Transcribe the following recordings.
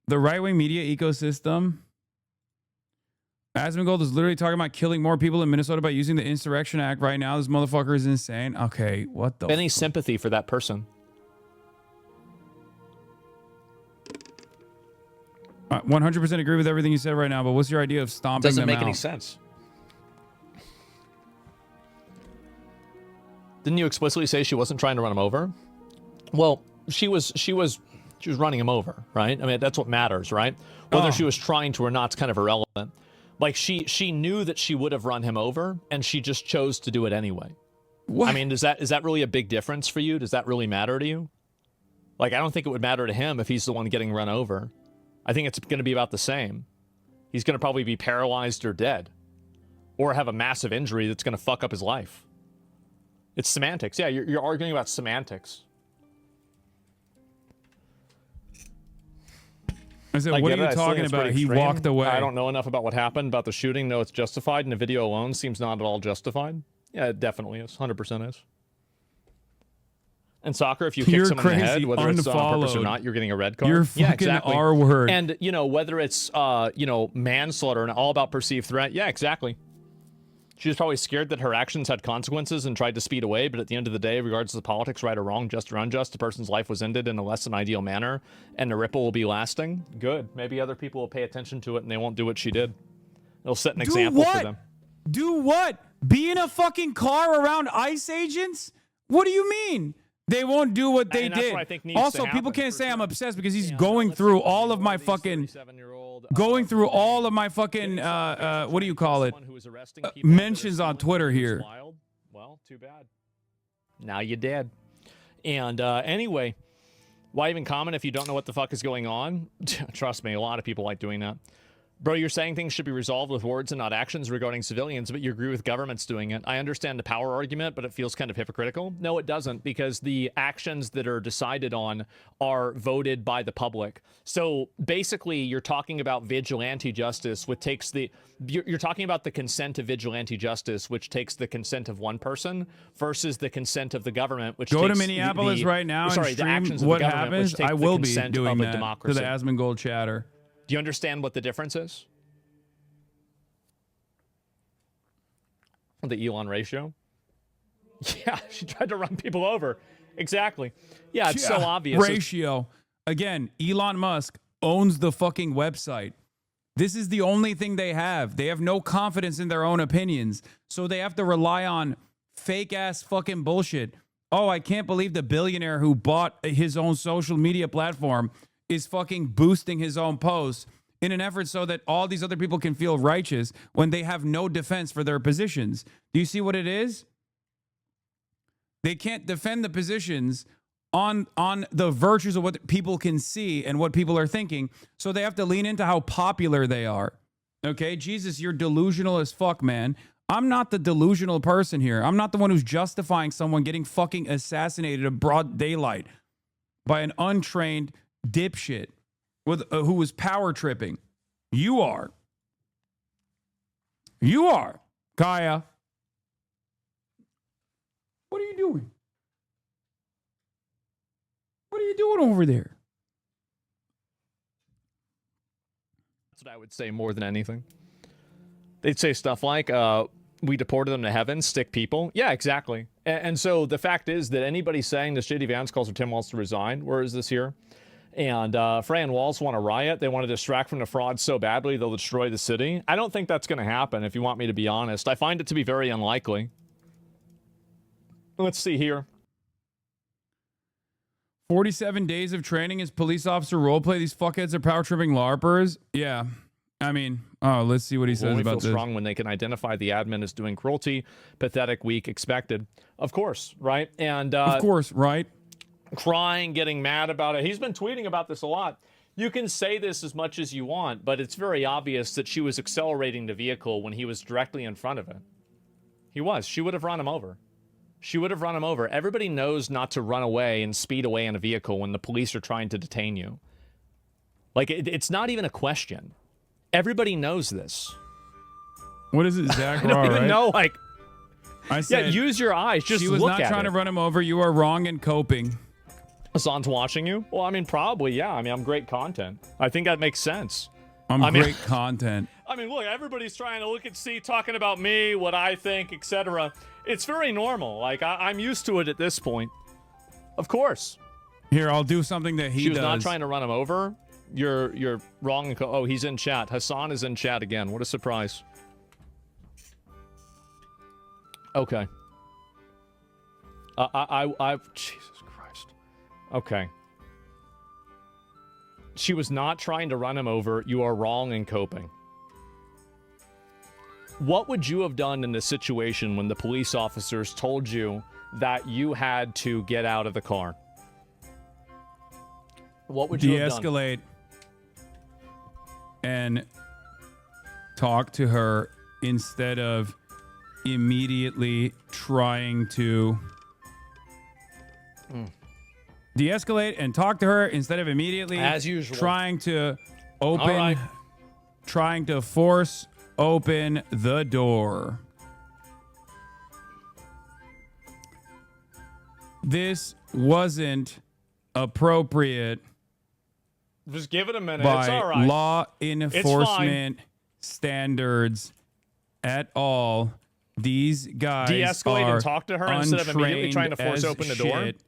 The right-wing media ecosystem. Asmongold is literally talking about killing more people in Minnesota by using the Insurrection Act right now. This motherfucker is insane. Okay, what the Any sympathy for that person? 100% agree with everything you said right now, but what's your idea of stomping Doesn't them make out? any sense. Didn't you explicitly say she wasn't trying to run him over? Well, she was running him over, right? I mean, that's what matters, right? Whether she was trying to or not is kind of irrelevant. Like, she knew that she would have run him over, and she just chose to do it anyway. What? I mean, is that really a big difference for you? Does that really matter to you? Like, I don't think it would matter to him if he's the one getting run over. I think it's going to be about the same. He's going to probably be paralyzed or dead. Or have a massive injury that's going to fuck up his life. It's semantics. Yeah, you're arguing about semantics. I said, what are you talking about? He walked away. I don't know enough about what happened, about the shooting. No, it's justified, and the video alone seems not at all justified. Yeah, it definitely is. 100% is. In soccer, if you kick someone in the head, whether it's on purpose or not, you're getting a red card. You're fucking R-word. And, you know, whether it's, you know, manslaughter and all about perceived threat, yeah, exactly. She was probably scared that her actions had consequences and tried to speed away, but at the end of the day, regardless of politics, right or wrong, just or unjust, the person's life was ended in a less than ideal manner, and the ripple will be lasting. Good. Maybe other people will pay attention to it, and they won't do what she did. It'll set an example for them. Do what? Be in a fucking car around ICE agents? What do you mean? They won't do what they did. Also, people can't say I'm obsessed because he's going through all of my fucking... Going through all of my fucking... what do you call it? Mentions on Twitter here. Well, too bad. Now you're dead. And anyway, why even comment if you don't know what the fuck is going on? Trust me, a lot of people like doing that. Bro, you're saying things should be resolved with words and not actions regarding civilians, but you agree with governments doing it. I understand the power argument, but it feels kind of hypocritical. No, it doesn't, because the actions that are decided on are voted by the public. So basically, you're talking about vigilante justice, which takes the... You're talking about the consent of vigilante justice, which takes the consent of one person, versus the consent of the government, which takes... Go to Minneapolis right now and stream what happens. I will be doing that to the Asmongold chatter. Do you understand what the difference is? The Elon ratio? Yeah, she tried to run people over. Exactly. Yeah, it's so obvious. Ratio. Again, Elon Musk owns the fucking website. This is the only thing they have. They have no confidence in their own opinions. So they have to rely on fake ass fucking bullshit. Oh, I can't believe the billionaire who bought his own social media platform is fucking boosting his own posts in an effort so that all these other people can feel righteous when they have no defense for their positions. Do you see what it is? They can't defend the positions on the virtues of what people can see and what people are thinking, so they have to lean into how popular they are. Okay, Jesus, you're delusional as fuck, man. I'm not the delusional person here. I'm not the one who's justifying someone getting fucking assassinated in broad daylight by an untrained dipshit with who was power tripping. You are. You are, Kaya. What are you doing? What are you doing over there? That's what I would say more than anything. They'd say stuff like, we deported them to heaven, stick people. Yeah, exactly. And so the fact is that anybody saying this JD Vance calls for Tim Walz to resign, where is this here? And Frey and Walz want to riot. They want to distract from the fraud so badly they'll destroy the city. I don't think that's going to happen, if you want me to be honest. I find it to be very unlikely. Let's see here. 47 days of training as police officer roleplay. These fuckheads are power tripping LARPers. Yeah. I mean, oh, let's see what he says about this. Feel strong when they can identify the admin as doing cruelty, pathetic, weak, expected. Of course, right? And of course, right? Crying, getting mad about it. He's been tweeting about this a lot. You can say this as much as you want, but it's very obvious that she was accelerating the vehicle when he was directly in front of it. He was. She would have run him over. She would have run him over. Everybody knows not to run away and speed away in a vehicle when the police are trying to detain you. Like, it's not even a question. Everybody knows this. What is it, Zach? I don't even know, like... I said, yeah, use your eyes. Just look at it. She was not trying to run him over. You are wrong in coping. Hassan's watching you? Well, I mean, probably, yeah. I mean, I'm great content. I think that makes sense. I'm I mean- great content. I mean, look, everybody's trying to look and see, talking about me, what I think, etc. It's very normal. Like, I'm used to it at this point. Of course. Here, I'll do something that he She was does. not trying to run him over. You're wrong. Oh, he's in chat. Hassan is in chat again. What a surprise. Okay. Jesus Christ. Okay. She was not trying to run him over. You are wrong in coping. What would you have done in this situation when the police officers told you that you had to get out of the car? What would you have done? De-escalate and talk to her instead of immediately trying to de-escalate and talk to her instead of immediately, as usual, trying to open, all right, trying to force open the door. This wasn't appropriate just give it a minute. by It's all right. law enforcement standards at all. These guys De-escalate are and talk to her instead of immediately trying to force untrained open the as door? shit,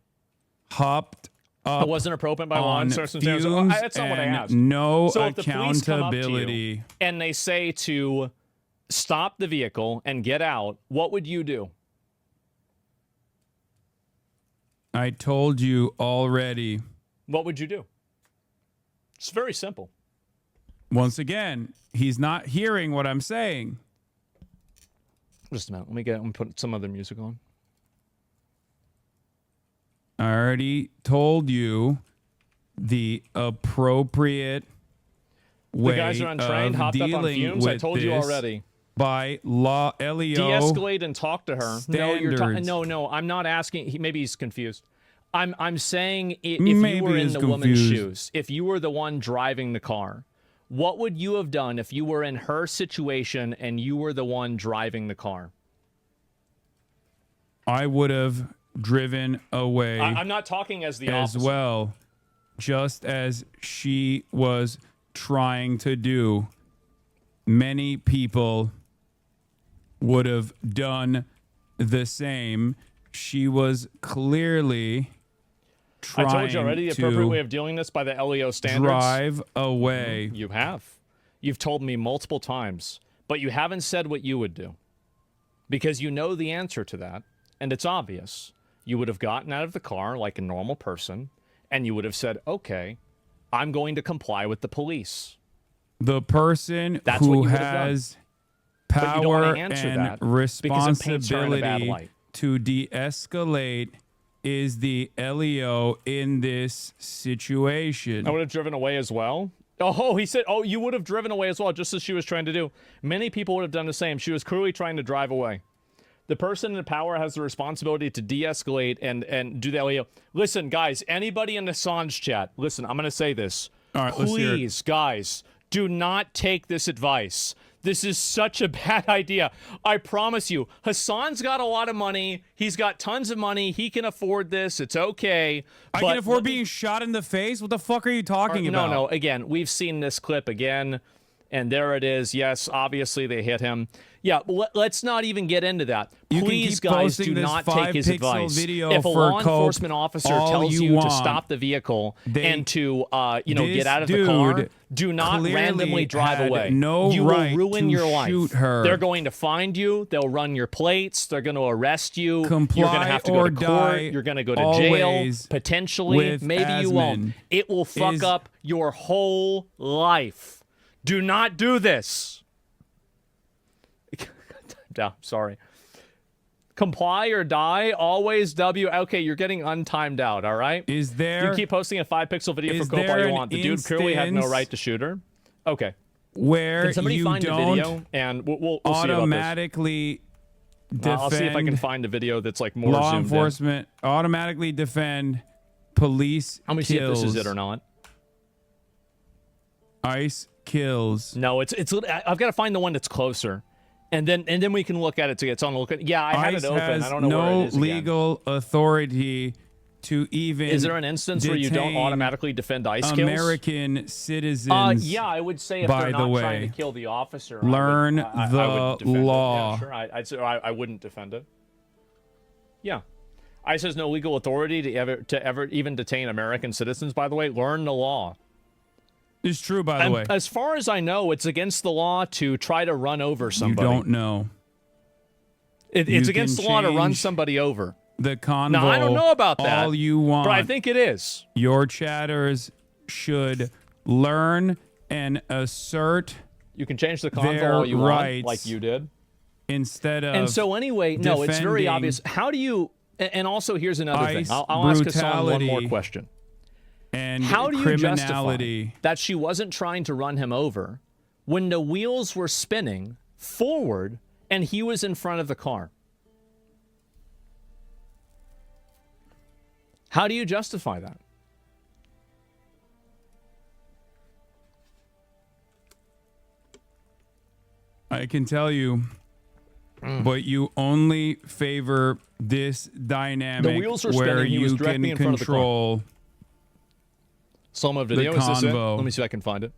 hopped up It wasn't appropriate by law on and circumstances. fumes That's not what I and asked. no So if the police come up to you accountability. and they say to stop the vehicle and get out, what would you do? I told you already. What would you do? It's very simple. Once again, he's not hearing what I'm saying. Just a minute. Let me put some other music on. I already told you the appropriate way The guys are untrained, of hopped up on dealing fumes. I with told you this already. by law, LEO. De-escalate and talk to her. Standards. No. I'm not asking. Maybe he's confused. I'm saying if Maybe you were in he's the woman's confused. shoes, if you were the one driving the car, what would you have done if you were in her situation and you were the one driving the car? I would have driven away I'm not talking as the as officer. well, just as she was trying to do. Many people would have done the same. She was clearly I trying told you already the appropriate way to of doing this by the LEO standards. drive away. You have. You've told me multiple times, but you haven't said what you would do. Because you know the answer to that, and it's obvious. You would have gotten out of the car like a normal person, and you would have said, okay, I'm going to comply with the police. The person That's what who you would have done. has But you don't wanna power answer and that because it paints her in a bad responsibility light. to de-escalate is the LEO in this situation. I would have driven away as well. Oh, he said, you would have driven away as well, just as she was trying to do. Many people would have done the same. She was clearly trying to drive away. The person in power has the responsibility to de-escalate and do the LEO. Listen, guys, anybody in the Sans chat, listen, I'm going to say this. All right, let's hear it. Please, guys, do not take this advice. This is such a bad idea. I promise you. Hassan's got a lot of money. He's got tons of money. He can afford this. It's okay. I can afford being shot in the face? What the fuck are you talking about? No. Again, we've seen this clip again, and there it is. Yes, obviously they hit him. Yeah, let's not even get into that. You Please, can keep guys, posting do this not take his 5-pixel advice. video If a for law coke enforcement officer all tells you you to want, stop the vehicle and to, this get out of the car, dude do not clearly randomly drive had away. no you right will ruin to your life. shoot her. They're going to find you. They'll run your plates. They're going to arrest you. Comply You're going to have to go or to court. die You're going to go to jail. always Potentially. with Maybe you won't. Asmon It will fuck is- up your whole life. Do not do this. Sorry. Comply or die. Always W. Okay, you're getting untimed out. All right. Is there You keep posting a 5-pixel video is for Cope all there you an want. The dude clearly had no instance right to shoot her. Okay. where Can somebody you find a don't video and we'll see about this. automatically defend I'll see if I can find a video that's like more law zoomed enforcement automatically defend police in. Let me see if kills, this is it or not. ICE kills. No, it's I've got to find the one that's closer. And then we can look at it to get on the look at. Yeah, I had ICE it open. has I don't know no where it is again. legal authority to even Is there an instance where you don't detain automatically defend ice skills? American citizens? Yeah, I would say if by they're the not way, trying to kill the officer, learn I would the defend law. It. Yeah, sure. I'd say I wouldn't defend it. Yeah. ICE has no legal authority to ever even detain American citizens, by the way. Learn the law. It's true, by the way. As far as I know, it's against the law to try to run over somebody. You don't know. It's against the law to run somebody over. The convo. Now, I don't know about that. All you want. But I think it is. Your chatters should learn and assert. You can change the convo all you want, like you did. Instead of. And so anyway, no, it's very obvious. How do you? And also, here's another thing. I'll ask Hasan one more question. And how do you justify that she wasn't trying to run him over when the wheels were spinning forward and he was in front of the car? How do you justify that? I can tell you, but you only favor this dynamic the wheels were where spinning, he was you directly can in front control of the car. Slow-mo video, is this it? Let me see if I can find it.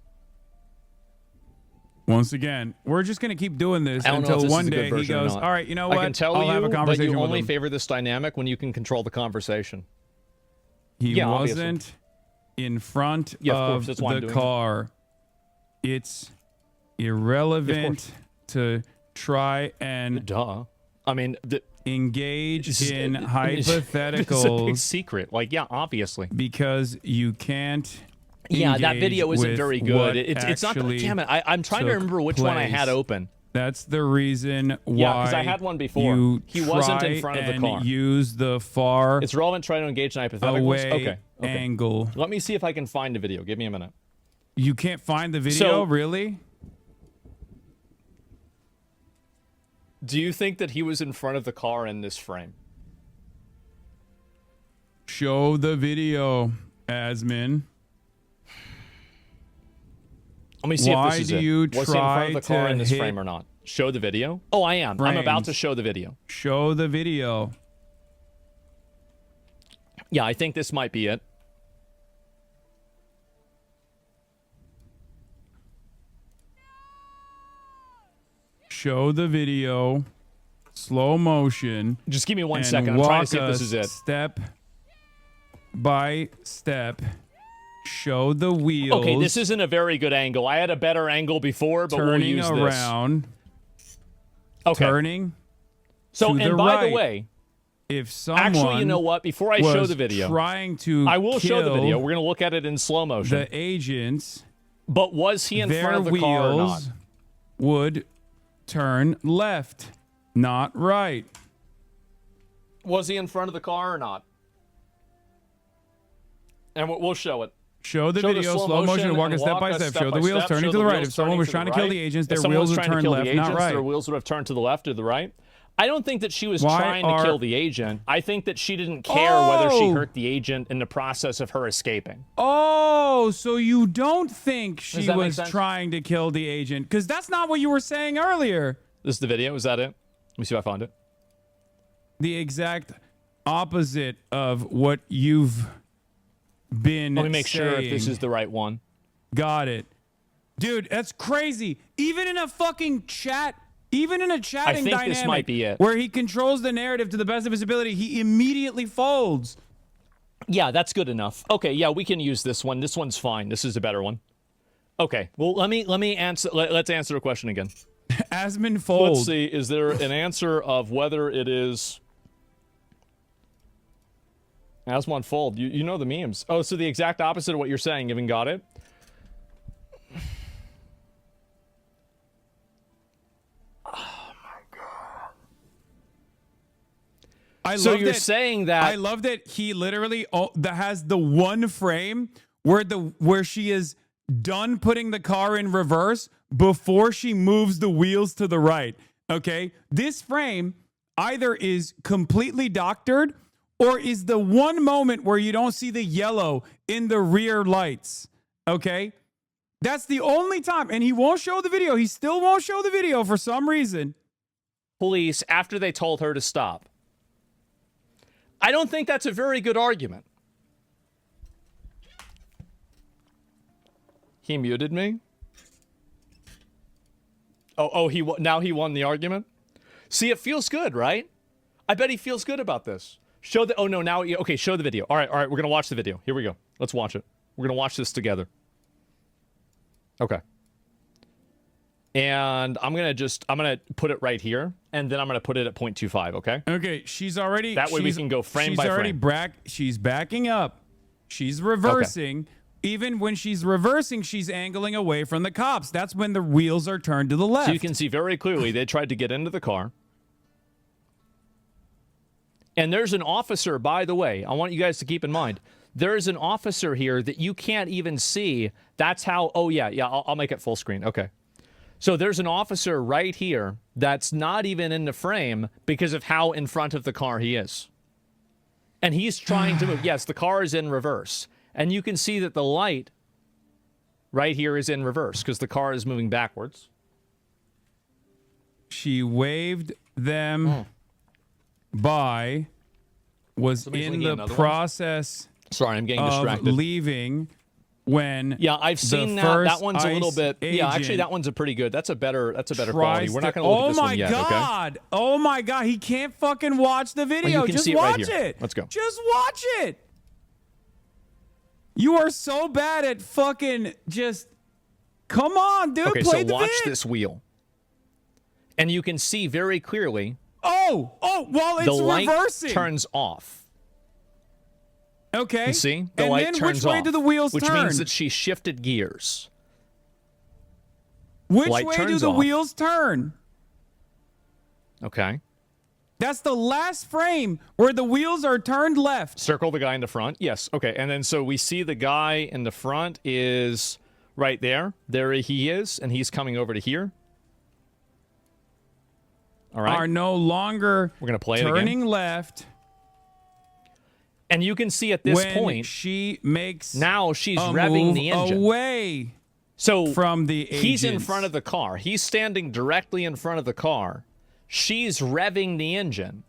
Once again, we're just going to keep doing this until one day he goes, all right, you know what? I can tell I'll have a conversation but you with only him. favor this dynamic when you can control the conversation. He wasn't in front of the car. It's irrelevant to try and I mean, engage in hypotheticals. It's a big secret. Like, yeah, obviously. Because you can't. Yeah, that video isn't very good. It's not. Damn it! I'm trying to remember which one I had open. That's the reason why. Yeah, because I had one before. He wasn't in front of the car. Use the far. It's relevant. Try to engage in hypotheticals. Away angle. Let me see if I can find the video. Give me a minute. You can't find the video, really? Do you think that he was in front of the car in this frame? Show the video, Asmin. Let me see if this is it. Why do you Was he in front of the car in this hit frame or not? Show the video? Oh, I am. I'm about to show the video. Show the video. Yeah, I think this might be it. Show the video. Slow motion. Just give me 1 second. I'm trying to see if this is it. Step by step. Show the wheels. Okay, this isn't a very good angle. I had a better angle before, but we'll use Turning around. Okay. Turning. So, to and the by right. the way, if someone actually, you know what? Before I show the video, trying to I will show the video. We're going to look at it in slow motion. The agents. But was he in front of the wheels car or not? Would turn left, not right. Was he in front of the car or not? And we'll show it. Show the video, slow motion, and walk a step by step. Show the wheels turning to the right. If someone was trying to kill the agents, their wheels would turn left, not right. Their wheels would have turned to the left or the right. I don't think that she was trying to kill the agent. I think that she didn't care whether she hurt the agent in the process of her escaping. Oh, so you don't think she was trying to kill the agent? Because that's not what you were saying earlier. This is the video. Is that it? Let me see if I found it. The exact opposite of what you've been Let me make sure if this is the right one. Got it. Dude, that's crazy. Even in a fucking chat, even in a chatting dynamic this might be it. Where he controls the narrative to the best of his ability, he immediately folds. Yeah, that's good enough. Okay, yeah, we can use this one. This one's fine. This is a better one. Okay, well, let me answer. Let's answer a question again. ASMONFOLD. Let's see. Is there an answer of whether it is ASMONFOLD? You know the memes. Oh, so the exact opposite of what you're saying. Even got it. So you're saying that I love that he literally that has the one frame where she is done putting the car in reverse before she moves the wheels to the right. Okay, this frame either is completely doctored or is the one moment where you don't see the yellow in the rear lights. Okay, that's the only time, and he won't show the video. He still won't show the video for some reason. Police, after they told her to stop. I don't think that's a very good argument. He muted me. Oh, now he won the argument. See, it feels good, right? I bet he feels good about this. Show the. Oh no, now okay. Show the video. All right. We're gonna watch the video. Here we go. Let's watch it. We're gonna watch this together. Okay. And I'm gonna put it right here, and then I'm gonna put it at 0.25. Okay. Okay. She's already. That way we can go frame by frame. She's backing up. She's reversing. Okay. Even when she's reversing, she's angling away from the cops. That's when the wheels are turned to the left. So you can see very clearly they tried to get into the car. And there's an officer, by the way, I want you guys to keep in mind, there is an officer here that you can't even see. That's how, oh yeah, I'll make it full screen. Okay. So there's an officer right here that's not even in the frame because of how in front of the car he is. And he's trying to move. Yes, the car is in reverse. And you can see that the light right here is in reverse because the car is moving backwards. She waved them by, was in the process Sorry, I'm getting distracted. of leaving when I've seen that. That one's a little bit. Yeah, actually, that one's a pretty good. That's a better quality. We're not going to look at this one yet. Oh my god! He can't fucking watch the video. You can Just see it watch right here. it. Let's go. Just watch it. You are so bad at fucking just. Come on, dude. Okay, play so the watch vid. this wheel, and you can see very clearly. Oh, while it's the light reversing. turns off. Okay. You see? The and light then turns which way off, do the wheels which turn? means that she shifted gears. Which light way do turns the off. wheels turn? Okay. That's the last frame where the wheels are turned left. Circle the guy in the front. Yes. Okay. And then so we see the guy in the front is right there. There he is, and he's coming over to here. All right. Are no longer We're gonna play turning it again. left. And you can see at this when point she makes now she's a revving move the engine away so from the he's in agents. front of the car. He's standing directly in front of the car. She's revving the engine.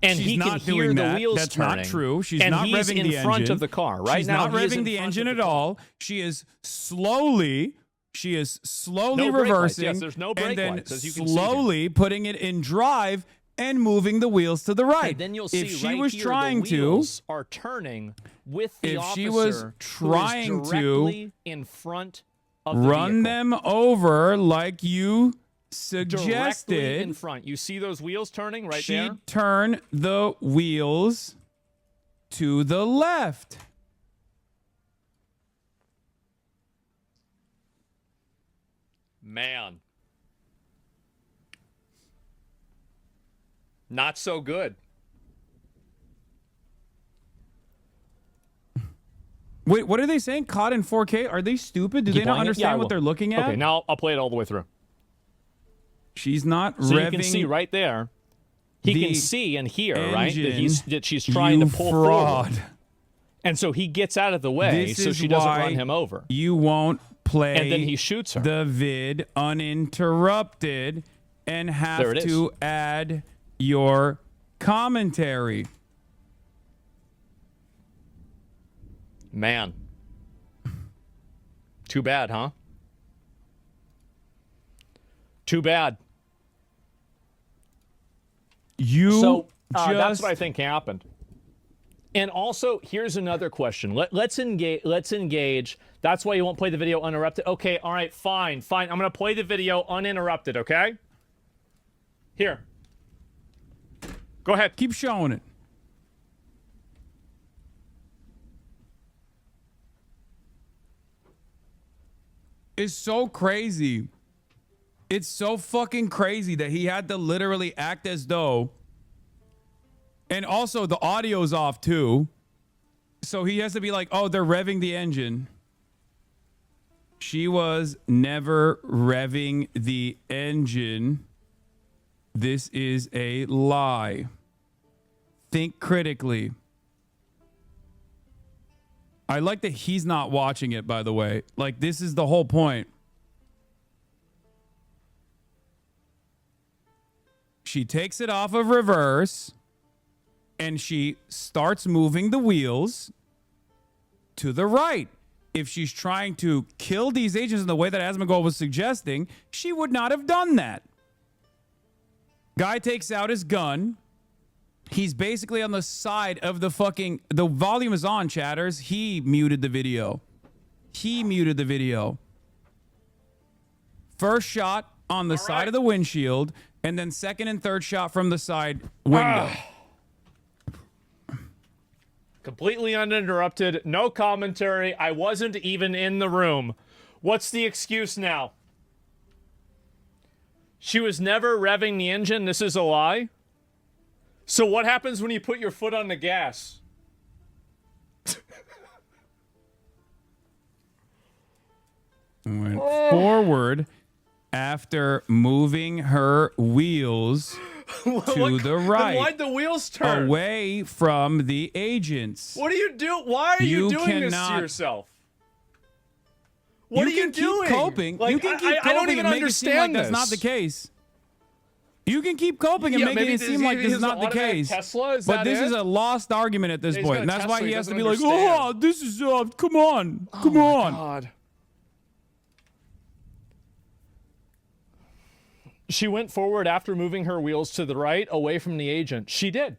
And She's he can not hear doing the that. wheels That's turning. not true. She's and not he's revving in the front engine. of the car. Right She's now, not he is revving in the front engine of at the car. all. She is slowly No brake lights. reversing. Yes, there's no brake and then lights, as you can see here. slowly putting it in drive and moving the wheels to the right. And then you'll see if she right was here, trying the wheels are turning with the if officer she was who is trying to directly in front of the run vehicle. them over like you Directly suggested, in front. You see those wheels turning right she'd there? turn the wheels to the left. Man. Not so good. Wait, what are they saying? Caught in 4K? Are they stupid? Do Keep they not playing it? understand Yeah, I what will. they're looking at? Okay, now I'll play it all the way through. She's not So revving. you can see right there. He the can see and hear, right? engine, That she's trying you to pull fraud. forward. And so he gets out of the way This so is she doesn't why run him over. You won't play And then he shoots her. the vid uninterrupted and have There it is. to add your commentary. Man. Too bad, huh? Too bad. You that's what I think happened. And also, here's another question. Let's engage. That's why you won't play the video uninterrupted. Okay, all right, fine. I'm going to play the video uninterrupted, okay? Here. Go ahead. keep showing it. It's so crazy. It's so fucking crazy that he had to literally act as though. And also the audio's off too. So he has to be like, oh, they're revving the engine. She was never revving the engine. This is a lie. Think critically. I like that he's not watching it, by the way. Like, this is the whole point. She takes it off of reverse and she starts moving the wheels to the right. If she's trying to kill these agents in the way that Asmongold was suggesting, she would not have done that. Guy takes out his gun. He's basically on the side of the fucking... The volume is on, chatters. He muted the video. He muted the video. First shot on the side of the windshield, and then second and third shot from the side window. Completely uninterrupted. No commentary. I wasn't even in the room. What's the excuse now? She was never revving the engine. This is a lie. So what happens when you put your foot on the gas? Went forward after moving her wheels to the right. Then why'd the wheels turn? Away from the agents. What are you doing? Why are you doing this to yourself? What are you doing? Keep coping. Like, you can keep coping I don't even and make it seem like understand that's not the case. You can keep coping and making it seem like this is not the case. Tesla? Is but that this it? is a lost argument at this He's point. got And a that's Tesla, why he he has to doesn't be like, understand. oh, this is, come on. Come Oh on. my God. She went forward after moving her wheels to the right, away from the agent. She did.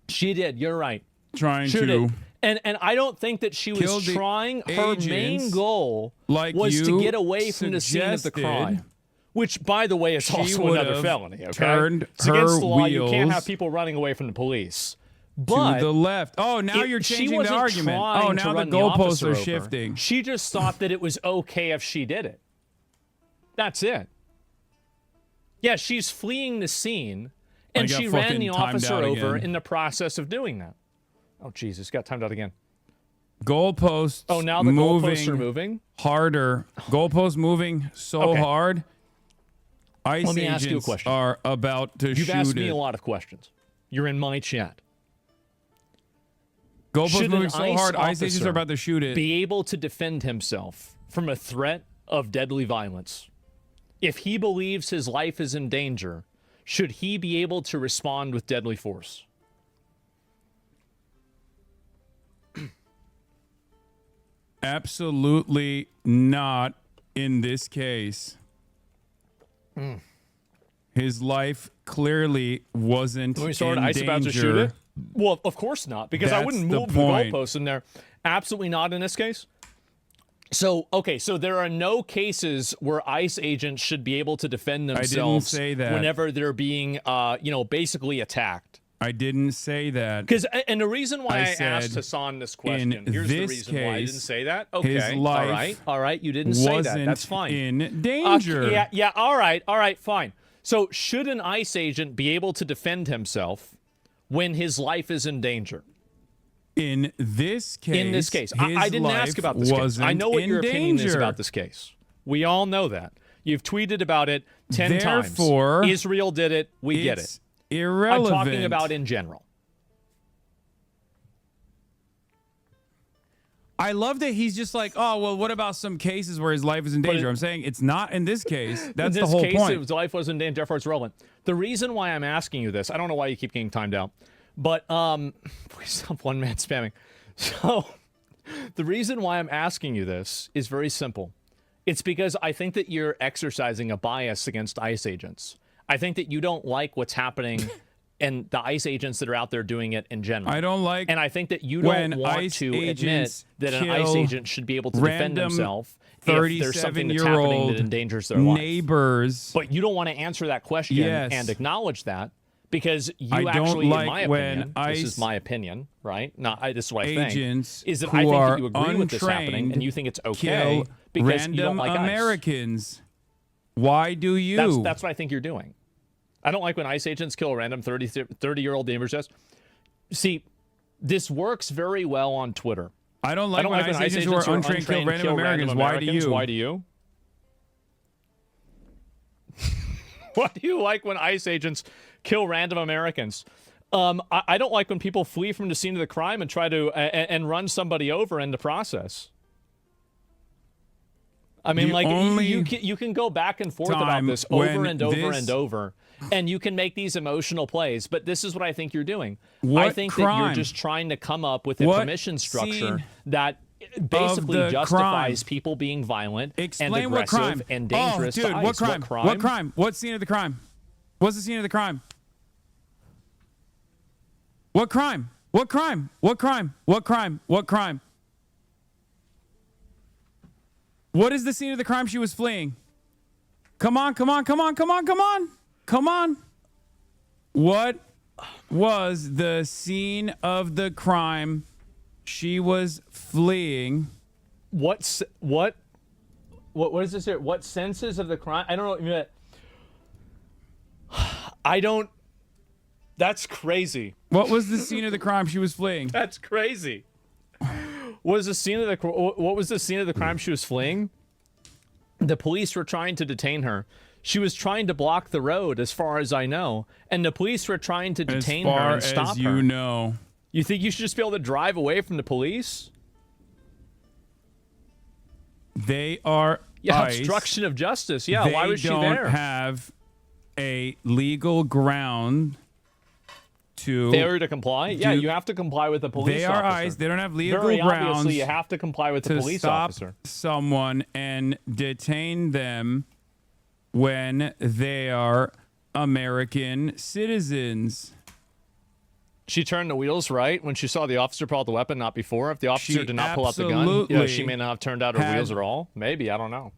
She did. You're right. Trying She to did. And I don't think that she kill was the trying. Her main agents goal like was to you get away from the scene of the suggested. crime. Which, by the way, is She also would another have felony. Okay, turned it's her against the law. You can't wheels have people running away from the police. to But the left. Oh, now you're she changing the wasn't argument. trying Oh, to now the run goalposts officer are over. shifting. She just thought that it was okay if she did it. That's it. Yeah, she's fleeing the scene, and got she ran fucking the timed officer out over again. in the process of doing that. Oh, Jesus, got timed out again. Goalposts Oh, now the moving goalposts are moving? harder. Goalposts moving so Okay. hard. ICE Let me ask you a agents question. are about to You've shoot asked me it. a lot of questions. You're in my chat. Goalposts Should moving an so ICE hard, ICE agents officer are about to shoot it. be able to defend himself from a threat of deadly violence? If he believes his life is in danger, should he be able to respond with deadly force? Absolutely not in this case. His life clearly wasn't When we saw in ICE about to shoot danger. it? Well, of course not, because I That's wouldn't the move the point. goalposts in there. Absolutely not in this case. So, okay, so there are no cases where ICE agents should be able to defend themselves say that. whenever they're being, basically attacked. I didn't say that. Because, and the reason why I I asked said Hasan this question, in here's the this reason why I didn't case, say that. his Okay, life all right, you didn't say that. That's wasn't fine. in danger. Yeah, all right, fine. So, should an ICE agent be able to defend himself when his life is in danger? In this case, In this case, his I didn't life ask about this case. wasn't I know what in your opinion is danger. about this case. We all know that. You've tweeted about it 10 Therefore, times. Israel did it. We get it. It's irrelevant. I'm talking about in general. I love that he's just like, oh, well, what about some cases where his life is in danger? I'm saying it's not in this case. That's in the this whole case, point. His life was in danger, therefore it's relevant. The reason why I'm asking you this, I don't know why you keep getting timed out, but please stop one man spamming. So the reason why I'm asking you this is very simple. It's because I think that you're exercising a bias against ICE agents. I think that you don't like what's happening and the ICE agents that are out there doing it in general. I don't like And I think that you when don't want ICE to admit agents that an ICE kill agent should be able to defend random himself if there's something that's happening that endangers their life. neighbors. But you don't want to answer that question Yes. and acknowledge that because you I don't actually, like in my when opinion, this is ICE my opinion, right? This is what I agents think, is that who I think are that you agree with this happening untrained and you think it's okay kill because you don't random like ICE. Americans. Why do you? That's what I think you're doing. I don't like when ICE agents kill random 30-year-old neighbors. See, this works very well on Twitter. I don't like when ICE agents who are untrained kill random Americans. Why do you? Why do you? Why do you like when ICE agents kill random Americans? I don't like when people flee from the scene of the crime and try to and run somebody over in the process. I mean, The like only you can go back and forth about time this over when and over this- and over, and you can make these emotional plays. But this is what I think you're doing. I What think that you're crime? just trying to come up with a What commission structure scene that basically the justifies crime? people being violent Explain and what aggressive crime and dangerous. Oh, dude, to ICE. what crime? What crime? What crime? What scene of the crime? What's the scene of the crime? What crime? What crime? What crime? What crime? What crime? What is the scene of the crime she was fleeing? Come on, come on, come on, come on, come on. Come on. What was the scene of the crime she was fleeing? What is this here? What senses of the crime? I don't know. I don't. That's crazy. What was the scene of the crime she was fleeing? That's crazy. What was the scene of the crime she was fleeing? The police were trying to detain her. She was trying to block the road, as far as I know, and the police were trying to detain her and stop her. You know. You think you should just be able to drive away from the police? They are ICE. Obstruction of justice. Yeah, why was she there? They don't have a legal ground to failure to comply. Yeah, you have to comply with the police They are officer. ICE. They don't have legal Very grounds. obviously, you have to comply with the to police stop officer. someone and detain them when they are American citizens. She turned the wheels right when she saw the officer pull out the weapon, not before. If the officer did not pull out the gun, she may not have turned out her wheels at all. Maybe, I don't know.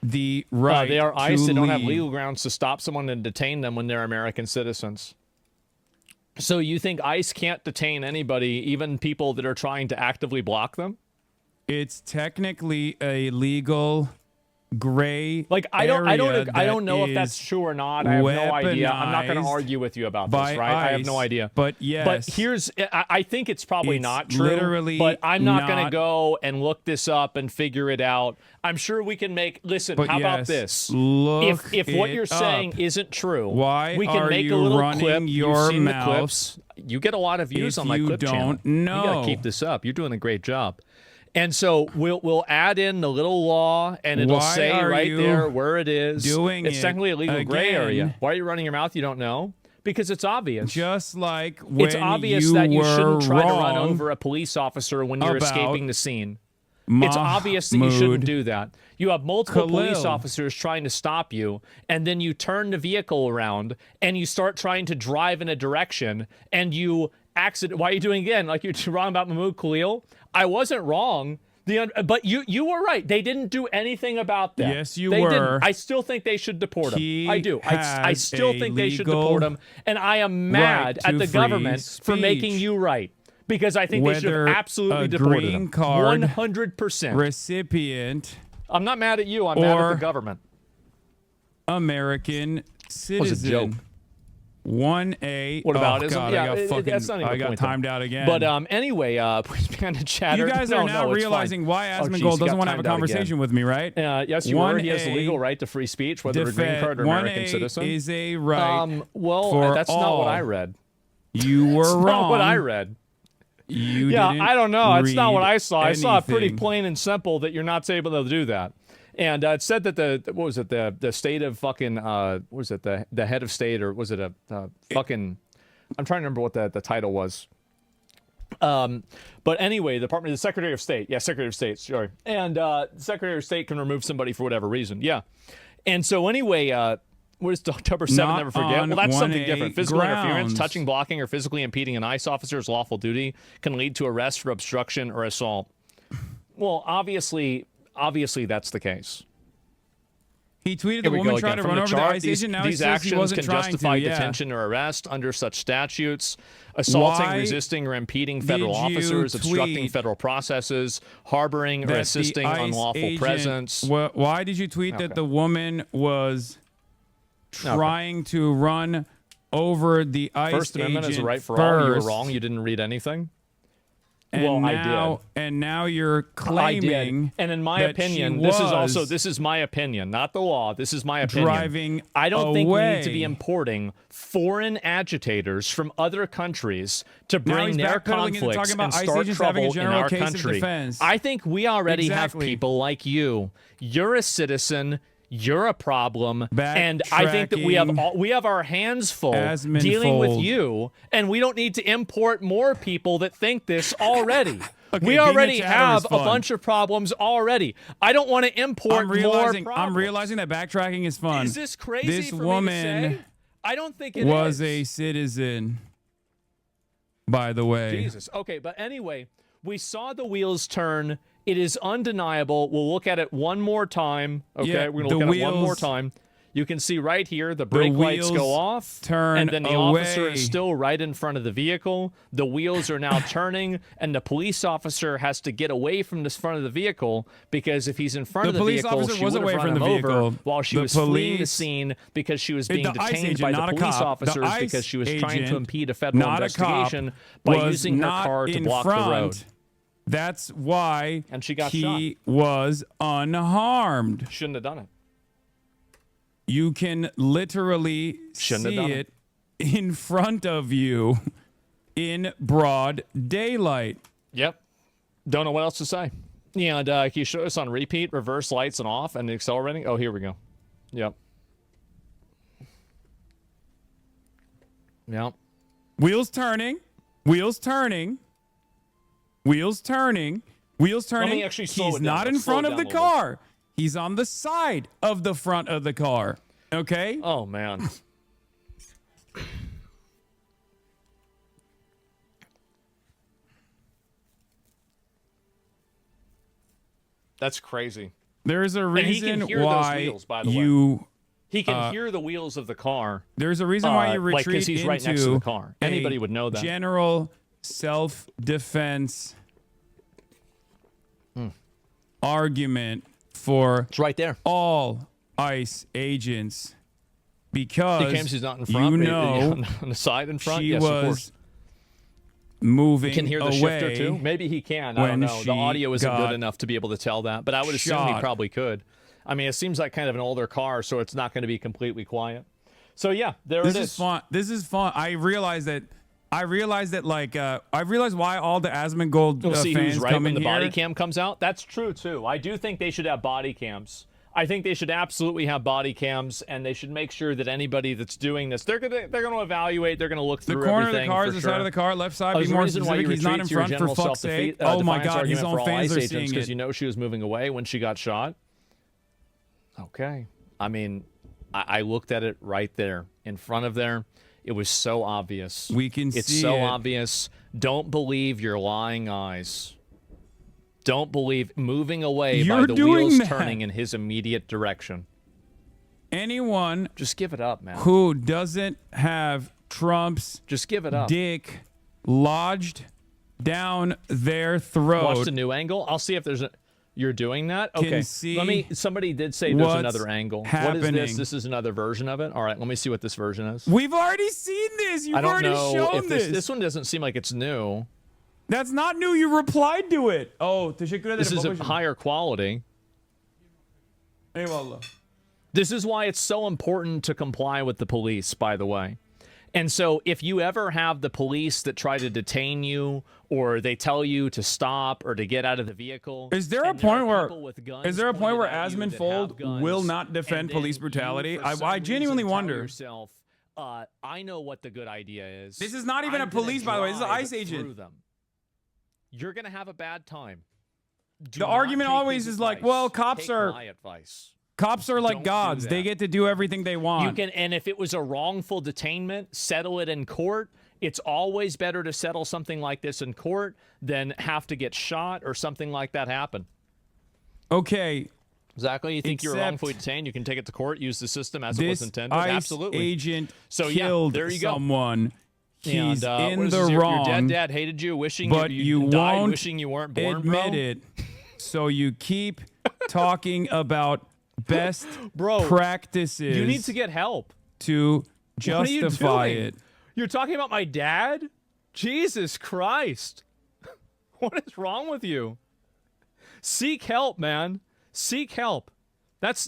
The right they are ICE. to They don't have leave. legal grounds to stop someone and detain them when they're American citizens. So you think ICE can't detain anybody, even people that are trying to actively block them? It's technically a legal gray Like I don't know if is that's true or not. I have no idea. I'm not going to weaponized argue with you about this, by right? I have ICE, no idea. But yes, But here's I think it's probably it's not true. literally but I'm not going to not- go and look this up and figure it out. I'm sure we can make listen, But how about yes, this? look If what it you're saying up. isn't true, Why we can are make you a little running clip. your You've seen mouth the clips. You get a lot of views if on my you clip channel. don't know? You got to keep this up. You're doing a great job. And so we'll add in the little law, and it'll Why say are right you there where it is. doing it's it technically a legal gray again? area. Why are you running your mouth? You don't know? Because it's obvious. Just like when It's obvious you that you were shouldn't try to run wrong over a police officer when you're about escaping the scene. It's obvious that you shouldn't Mahmoud do that. You have multiple police Khalil. officers trying to stop you, and then you turn the vehicle around and you start trying to drive in a direction, and you accident. Why are you doing it again? Like you're wrong about Mahmoud Khalil? I wasn't wrong. But you were right. They didn't do anything about that. Yes, you they were. Didn't. I still think they should deport him. He I do. I has still a think they should legal deport him. And I am mad right at to the free government for making speech. you right. Because I think they should Whether have absolutely a deported green him. card 100%. recipient I'm not mad at you. I'm mad at or the government. American citizen. Was a joke. 1A. What about oh, ism? God, Yeah, I got fucking, that's not even I the got point, timed though. out again. But anyway, please be on the chatter. you guys no, are now no, it's realizing fine. why Oh, Asmongold geez, doesn't got want to have a timed out again. conversation with me, right? Yes, you were. He has the 1A legal right to free speech, whether a green card or American 1A citizen. is a right well, for that's not what I read. You were That's wrong. not what I read. You Yeah, didn't I don't know. It's not what read I saw. I saw it pretty anything. plain and simple that you're not able to do that. And it said that what was it, the state of fucking what was it, the head of state, or was it a fucking, I'm trying to remember what the title was. But anyway, the Secretary of State. Yeah, Secretary of State, sorry. And the Secretary of State can remove somebody for whatever reason. Yeah. And so anyway, what is October 7th? Not Never forget. on Well, that's something 1A different. Physical interference, grounds. touching, blocking, or physically impeding an ICE officer's lawful duty can lead to arrest for obstruction or assault. Well, obviously that's the case. He tweeted Here the we woman go tried again. to From run the over the chart, ICE agent. Now he these says he actions wasn't can trying justify to. Yeah. detention or arrest under such statutes: assaulting, Why resisting, or impeding federal did you officers, obstructing tweet federal processes, harboring or that the assisting ICE unlawful agent- presence. Why did you tweet that Okay. the woman was trying to run over the ICE First Amendment agent is a right for all. You were first? wrong. You didn't read anything. And Well, I now, did. And now you're I claiming did. And in my that opinion, she this is my opinion, not the law. This is my opinion. driving I don't think we need to be away. importing foreign agitators from other countries to Now bring he's their backpedaling into conflicts talking about and ICE start agents having a trouble in general our case of country. defense. I think we already Exactly. have people like you. You're a citizen. You're a problem, and I think that we have our hands full dealing with ASMONFOLD. you, and we don't need to import more people that think this already. Okay, we being a already chatter have is a fun. bunch of problems already. I don't want to import more problems. I'm realizing that backtracking is fun. Is this crazy This for me to woman say? I don't think it was is. a citizen, by the way. Jesus. Okay, but anyway, we saw the wheels turn. It is undeniable. We'll look at it one more time. Okay, Yeah, we're going to look at it one more wheels- time. You can see right here the brake lights go wheels off, turn and then the away. officer is still right in front of the vehicle. The wheels are now turning, and the police officer has to get away from the front of the vehicle because if he's in front The of the police vehicle, officer she was would away have from run the him over vehicle. while she The was fleeing the police- scene because she was being The ICE detained agent, by the not a police cop. The officers ICE because she was trying to agent, impede a federal not a cop, investigation by was using her not car to in block the road. front. That's why And she got he was unharmed. Shouldn't have done it. You can literally Shouldn't have see done it in front of you in broad daylight. Yep. Don't know what else to say. Yeah, and can you show us on repeat, reverse lights and off and accelerating? Oh, here we go. Yep. Yep. Wheels turning. Wheels turning. Wheels turning. Wheels turning. me actually slow He's it down. not in Let's slow front it of down the a little bit. car. He's on the side of the front of the car. Okay? Oh, man. That's crazy. There's a he can reason hear those why wheels, by the way. you He can hear the wheels of the car. there's a reason why you like, 'cause retreat he's into right next to the car. Anybody a would know that. General self-defense argument for It's right there. all ICE agents because He claims he's not in front. you maybe know on the side in front. she Yes, of was course. moving He can hear the away shifter too. Maybe he can. I don't when know. she The audio isn't got good enough to be able to tell that, but I would assume he shot. probably could. I mean, it seems like kind of an older car, so it's not going to be completely quiet. So yeah, there This it is fun. This is fun. I realize that I realized why all the Asmongold We'll see fans who's right come when in the here. body cam comes out. That's true too. I do think they should have body cams. I think they should absolutely have body cams, and they should make sure that anybody that's doing this, they're gonna evaluate, they're gonna look The through corner of everything. the car for is the sure. side of the car, left side. There's Be a more reason why specific. you He's not in retreat to your front for general fuck's sake. self-defense Oh my God, his argument own for all fans ICE are agents seeing because it. you know she was moving away when she got shot. Okay, I mean, I looked at it right there in front of there. It was so obvious. We can It's see so it. obvious. Don't believe your lying eyes. Don't believe moving away by You're the doing wheels that. turning in his immediate direction. Anyone Just give it up, man. who doesn't have Trump's Just give it up. dick lodged down their throat. Watch the new angle. I'll see if there's a. You're doing that? Okay. see Let me. Somebody did say there's what's another angle. What is happening. this? This is another version of it. All right. Let me see what this version is. We've already seen this. You've I don't already know shown if this one doesn't seem like it's new. That's not new. You replied to it. Oh, This is a higher quality. This is why it's so important to comply with the police, by the way. And so if you ever have the police that try to detain you or they tell you to stop or to get out of the vehicle. Is there a and there point are where people with guns is there a point pointed where at you that have ASMONFOLD guns, will not and defend then police you, brutality? for some I genuinely reason, tell wonder. yourself, I know what the good idea is. This is not even I'm a police, gonna by the way. This is an drive ICE agent. through them. You're going to have a bad time. Do The not argument take always his is like, advice. well, cops Take are my advice. cops are like Don't do gods. They that. get to do everything they want. You can, and if it was a wrongful detainment, settle it in court. It's always better to settle something like this in court than have to get shot or something like that happen. Okay, Exactly. You think you're Except wrongfully detained, you can take it to court, use the system as it was this intended. ICE Absolutely. agent So, yeah, killed there you go. someone. He's And, in what is the this, wrong. Your dad hated you, wishing but you you died, won't wishing you weren't born, admit bro. it. So you keep talking about best Bro, practices. You need to get help. to What are you justify doing? it. You're talking about my dad? Jesus Christ. What is wrong with you? Seek help, man. Seek help. That's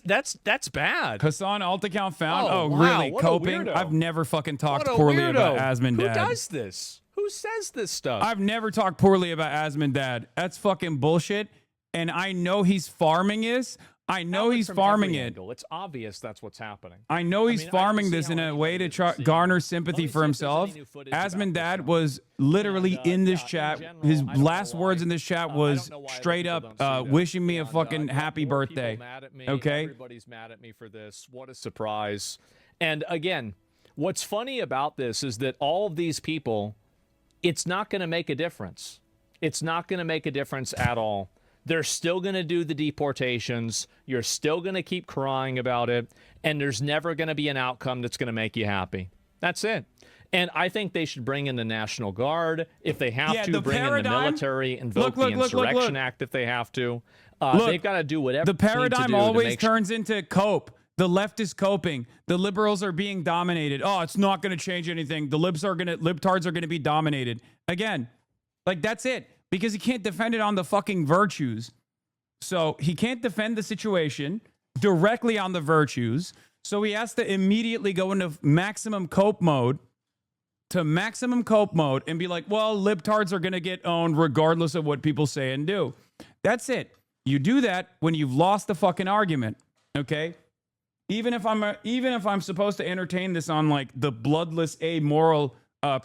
bad. Hasan alt account found. Oh, wow, really? what a Coping? weirdo. I've never fucking talked What a poorly weirdo. about Asmon Dad. Who does this? Who says this stuff? I've never talked poorly about Asmon Dad. That's fucking bullshit. And I know he's farming this. I know he's farming it. Angle. It's obvious that's what's happening. I know he's farming this in a way to garner sympathy for himself. Asmon Dad was literally in this chat. His last words in this chat was straight up wishing me a fucking happy birthday. Okay? Everybody's mad at me for this. What a surprise. And again, what's funny about this is that all of these people, it's not going to make a difference. It's not going to make a difference at all. They're still going to do the deportations. You're still going to keep crying about it. And there's never going to be an outcome that's going to make you happy. That's it. And I think they should bring in the National Guard if they have to, bring in the military, invoke the Insurrection Act if they have to. They've got to do whatever the paradigm always turns sure into cope. The left is coping. The liberals are being dominated. Oh, it's not going to change anything. The libtards are going to be dominated. Again, like that's it. Because he can't defend it on the fucking virtues. So he can't defend the situation directly on the virtues. So he has to immediately go into maximum cope mode and be like, well, libtards are going to get owned regardless of what people say and do. That's it. You do that when you've lost the fucking argument. Okay? Even if I'm supposed to entertain this on like the bloodless amoral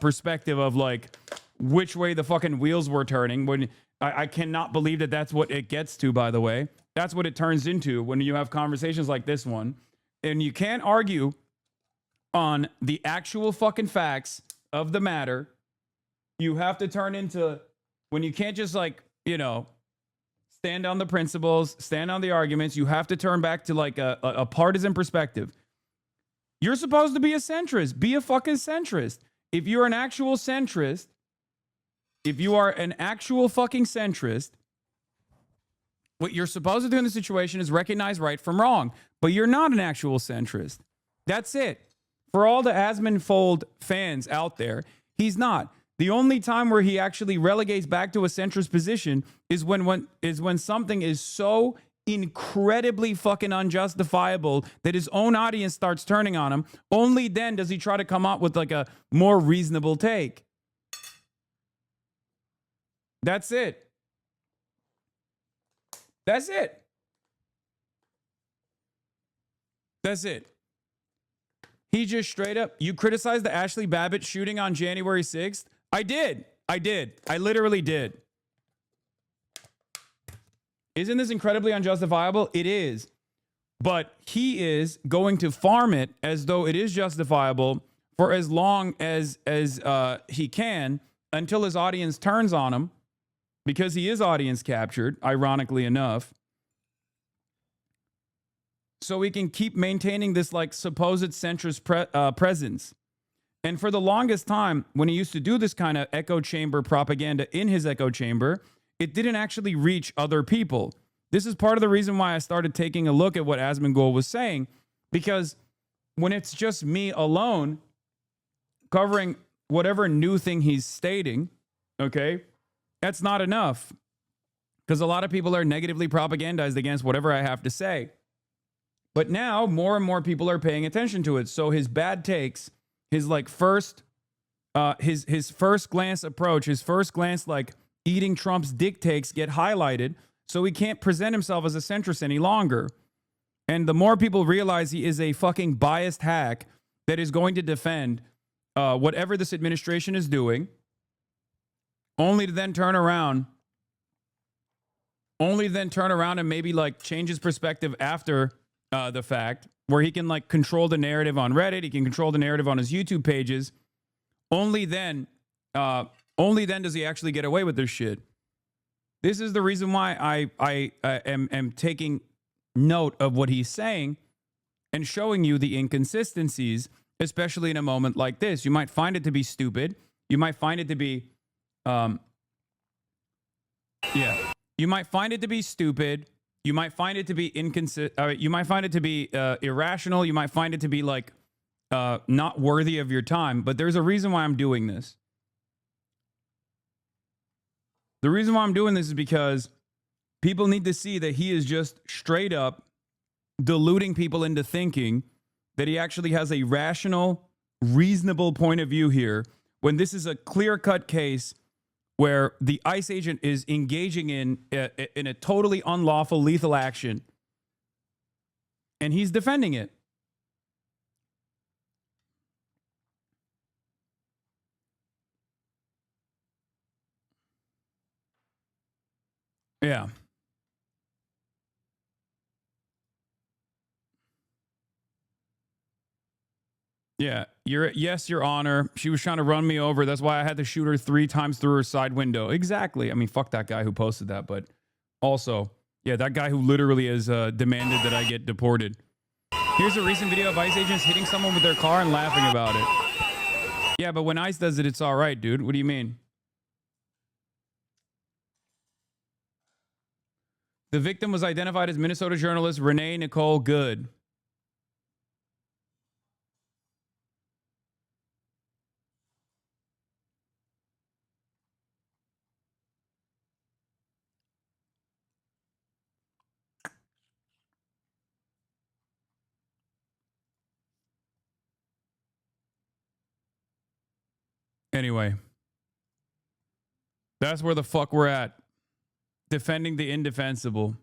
perspective of like which way the fucking wheels were turning, when I cannot believe that that's what it gets to, by the way. That's what it turns into when you have conversations like this one. And you can't argue on the actual fucking facts of the matter. You have to turn into, when you can't just like, you know, stand on the principles, stand on the arguments. You have to turn back to like a partisan perspective. You're supposed to be a centrist. Be a fucking centrist. If you're an actual centrist, if you are an actual fucking centrist, what you're supposed to do in the situation is recognize right from wrong. But you're not an actual centrist. That's it. For all the ASMONFOLD fans out there, he's not. The only time where he actually relegates back to a centrist position is when something is so incredibly fucking unjustifiable that his own audience starts turning on him. Only then does he try to come up with like a more reasonable take. That's it. That's it. That's it. He just straight up, you criticized the Ashley Babbitt shooting on January 6th? I did. I literally did. Isn't this incredibly unjustifiable? It is. But he is going to farm it as though it is justifiable for as long as he can until his audience turns on him. Because he is audience captured, ironically enough. So we can keep maintaining this like supposed centrist presence. And for the longest time, when he used to do this kind of echo chamber propaganda in his echo chamber, it didn't actually reach other people. This is part of the reason why I started taking a look at what Asmongold was saying. Because when it's just me alone covering whatever new thing he's stating, okay, that's not enough, because a lot of people are negatively propagandized against whatever I have to say. But now more and more people are paying attention to it. So his bad takes, his like first glance approach, his first glance like eating Trump's dick takes get highlighted. So he can't present himself as a centrist any longer. And the more people realize he is a fucking biased hack that is going to defend whatever this administration is doing, only to then turn around and maybe like change his perspective after the fact, where he can like control the narrative on Reddit, he can control the narrative on his YouTube pages. Only then does he actually get away with this shit. This is the reason why I am taking note of what he's saying and showing you the inconsistencies, especially in a moment like this. You might find it to be stupid. You might find it to be you might find it to be stupid. You might find it to be inconsistent. You might find it to be irrational. You might find it to be like not worthy of your time. But there's a reason why I'm doing this. The reason why I'm doing this is because people need to see that he is just straight up deluding people into thinking that he actually has a rational, reasonable point of view here, when this is a clear-cut case where the ICE agent is engaging in a totally unlawful, lethal action, and he's defending it. Yeah. Yeah, yes, Your Honor. She was trying to run me over. That's why I had to shoot her 3 times through her side window. Exactly. I mean, fuck that guy who posted that, but also, yeah, that guy who literally has demanded that I get deported. Here's a recent video of ICE agents hitting someone with their car and laughing about it. Yeah, but when ICE does it, it's all right, dude. What do you mean? The victim was identified as Minnesota journalist Renee Nicole Good. Anyway, that's where the fuck we're at. Defending the indefensible.